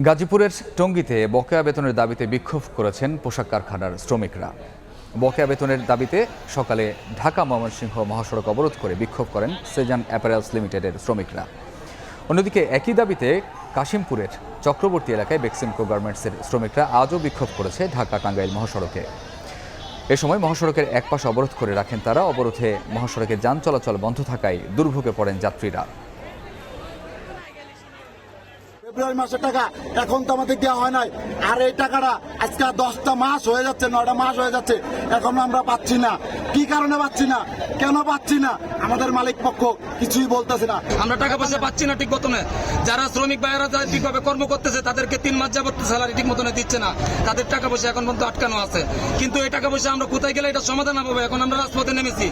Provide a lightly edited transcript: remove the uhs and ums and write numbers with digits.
গাজীপুরের টঙ্গীতে বকেয়া বেতনের দাবিতে বিক্ষোভ করেছেন পোশাক কারখানার শ্রমিকরা। বকেয়া বেতনের দাবিতে সকালে ঢাকা ময়মনসিংহ মহাসড়ক অবরোধ করে বিক্ষোভ করেন সেজান অ্যাপারেলস লিমিটেডের শ্রমিকরা। অন্যদিকে একই দাবিতে কাশিমপুরের চক্রবর্তী এলাকায় বেক্সিমকো গার্মেন্টসের শ্রমিকরা আজও বিক্ষোভ করেছে ঢাকা টাঙ্গাইল মহাসড়কে। এ সময় মহাসড়কের এক পাশ অবরোধ করে রাখেন তারা। অবরোধে মহাসড়কে যান চলাচল বন্ধ থাকায় দুর্ভোগে পড়েন যাত্রীরা। ফেব্রুয়ারি মাসের টাকা এখন তো আমাদের দেওয়া হয় নাই, আর এই টাকাটা আজকে 10টা মাস হয়ে যাচ্ছে, 9টা মাস হয়ে যাচ্ছে, এখন আমরা পাচ্ছি না। কি কারণে পাচ্ছি না, কেন পাচ্ছি না, আমাদের মালিক পক্ষ কিছুই বলতেছে না। আমরা টাকা পয়সা পাচ্ছি না ঠিক মতনে। যারা শ্রমিক ভাইয়েরা ঠিকভাবে কর্ম করতেছে তাদেরকে 3 মাস যাবত স্যালারি ঠিক মতনে দিচ্ছে না, তাদের টাকা পয়সা এখন পর্যন্ত আটকানো আছে। কিন্তু এই টাকা পয়সা আমরা কোথায় গেলে এটা সমাধান হবে? এখন আমরা রাজপথে নেমেছি।